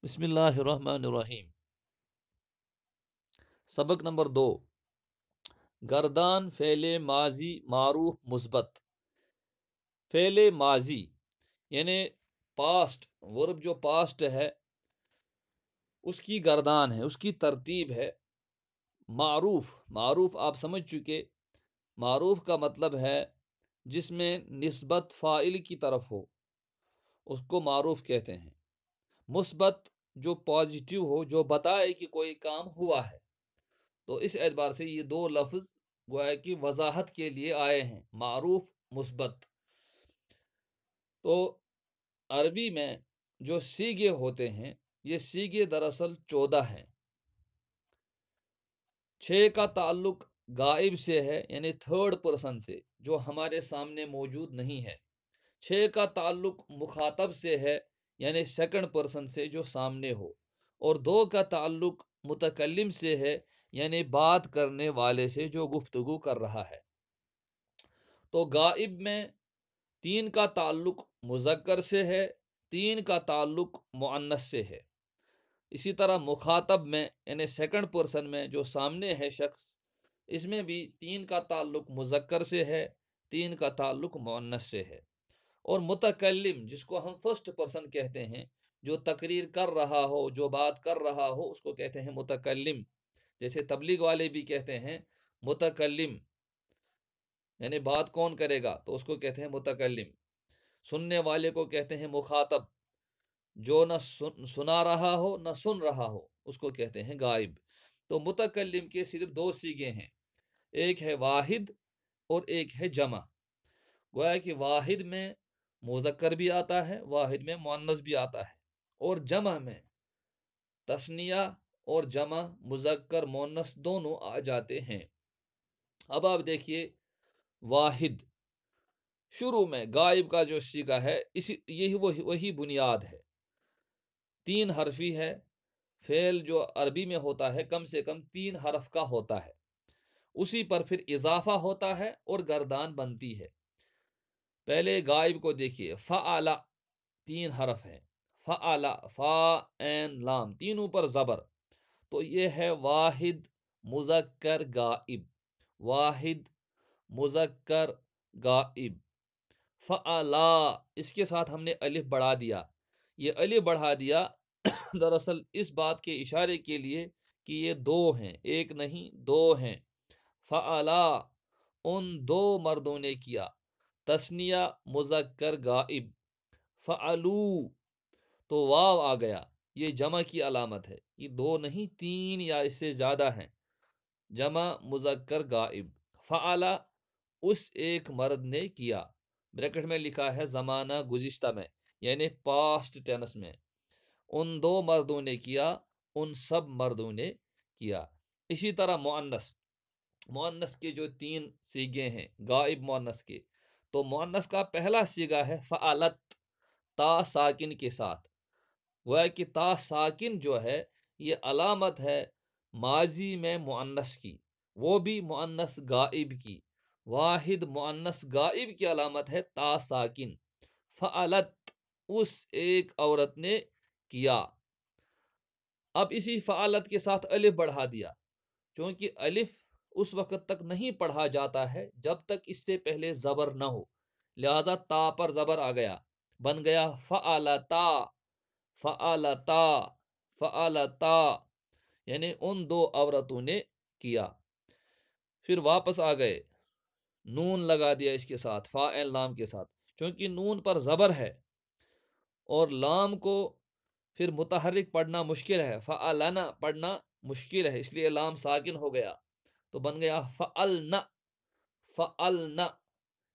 بسم اللہ الرحمن الرحیم۔ سبق نمبر 2، گردان فعل ماضی معروف مثبت۔ فعل ماضی یعنی پاسٹ ورب، جو پاسٹ ہے اس کی گردان ہے، اس کی ترتیب ہے معروف۔ معروف آپ سمجھ چکے، معروف کا مطلب ہے جس میں نسبت فاعل کی طرف ہو، اس کو معروف کہتے ہیں۔ مثبت جو پازیٹیو ہو، جو بتائے کہ کوئی کام ہوا ہے۔ تو اس اعتبار سے یہ دو لفظ گویا کہ وضاحت کے لیے آئے ہیں، معروف مثبت۔ تو عربی میں جو سیغے ہوتے ہیں، یہ سیغے دراصل 14 ہیں۔ 6 کا تعلق غائب سے ہے، یعنی تھرڈ پرسن سے، جو ہمارے سامنے موجود نہیں ہے۔ 6 کا تعلق مخاطب سے ہے، یعنی سیکنڈ پرسن سے، جو سامنے ہو۔ اور 2 کا تعلق متکلم سے ہے، یعنی بات کرنے والے سے، جو گفتگو کر رہا ہے۔ تو غائب میں 3 کا تعلق مذکر سے ہے، 3 کا تعلق مؤنث سے ہے۔ اسی طرح مخاطب میں یعنی سیکنڈ پرسن میں جو سامنے ہے شخص، اس میں بھی 3 کا تعلق مذکر سے ہے، 3 کا تعلق مؤنث سے ہے۔ اور متکلم جس کو ہم فرسٹ پرسن کہتے ہیں، جو تقریر کر رہا ہو، جو بات کر رہا ہو، اس کو کہتے ہیں متکلم۔ جیسے تبلیغ والے بھی کہتے ہیں متکلم، یعنی بات کون کرے گا تو اس کو کہتے ہیں متکلم۔ سننے والے کو کہتے ہیں مخاطب، جو نہ سنا رہا ہو نہ سن رہا ہو، اس کو کہتے ہیں غائب۔ تو متکلم کے صرف 2 صیغے ہیں، ایک ہے واحد اور ایک ہے جمع۔ گویا کہ واحد میں مذکر بھی آتا ہے، واحد میں مؤنث بھی آتا ہے، اور جمع میں تثنیہ اور جمع مذکر مؤنث دونوں آ جاتے ہیں۔ اب آپ دیکھیے، واحد شروع میں غائب کا جو صیغہ ہے، یہی وہی بنیاد ہے، 3 حرفی ہے۔ فعل جو عربی میں ہوتا ہے کم سے کم 3 حرف کا ہوتا ہے، اسی پر پھر اضافہ ہوتا ہے اور گردان بنتی ہے۔ پہلے غائب کو دیکھیے، فعل 3 حرف ہے، فعل، فا عین لام، تینوں پر زبر، تو یہ ہے واحد مذکر غائب، واحد مذکر غائب۔ فعلا، اس کے ساتھ ہم نے الف بڑھا دیا، یہ الف بڑھا دیا دراصل اس بات کے اشارے کے لیے کہ یہ 2 ہیں، ایک نہیں 2 ہیں۔ فعلا، ان 2 مردوں نے کیا، تثنیہ مذکر غائب۔ فعلو، تو واو آ گیا، یہ جمع کی علامت ہے، یہ 2 نہیں 3 یا اس سے زیادہ ہیں، جمع مذکر غائب۔ فعلا، اس ایک مرد نے کیا، بریکٹ میں لکھا ہے زمانہ گزشتہ میں، یعنی پاسٹ ٹینس میں، ان 2 مردوں نے کیا، ان سب مردوں نے کیا۔ اسی طرح مؤنث، مؤنث کے جو 3 صیغے ہیں غائب مؤنث کے، تو مؤنث کا پہلا صیغہ ہے فعلت، تا ساکن کے ساتھ۔ وہ کہ تا ساکن جو ہے یہ علامت ہے ماضی میں مؤنث کی، وہ بھی مؤنث غائب کی۔ واحد مؤنث غائب کی علامت ہے تا ساکن۔ فعلت، اس ایک عورت نے کیا۔ اب اسی فعلت کے ساتھ الف بڑھا دیا، چونکہ الف اس وقت تک نہیں پڑھا جاتا ہے جب تک اس سے پہلے زبر نہ ہو، لہذا تا پر زبر آ گیا، بن گیا فعلتا، فعلتا، فعلتا، یعنی ان 2 عورتوں نے کیا۔ پھر واپس آ گئے، نون لگا دیا اس کے ساتھ، فاعل لام کے ساتھ، چونکہ نون پر زبر ہے اور لام کو پھر متحرک پڑھنا مشکل ہے، فعلنا پڑھنا مشکل ہے، اس لیے لام ساکن ہو گیا، تو بن گیا فعلنا، فعلنا،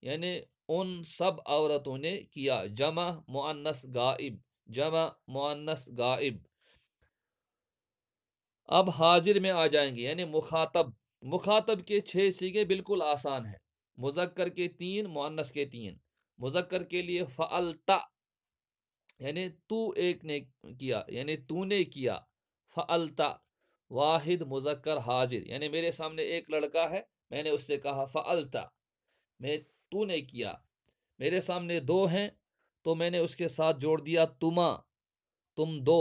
یعنی ان سب عورتوں نے کیا، جمع مؤنث غائب، جمع مؤنث غائب۔ اب حاضر میں آ جائیں گے، یعنی مخاطب۔ مخاطب کے 6 صیغے بالکل آسان ہیں، مذکر کے 3، مؤنث کے 3۔ مذکر کے لیے فعلتا، یعنی تو ایک نے کیا، یعنی تو نے کیا، فعلتا۔ واحد مذکر حاضر، یعنی میرے سامنے ایک لڑکا ہے، میں نے اس سے کہا فعلتا، تو نے کیا۔ میرے سامنے 2 ہیں تو میں نے اس کے ساتھ جوڑ دیا تما، تم 2،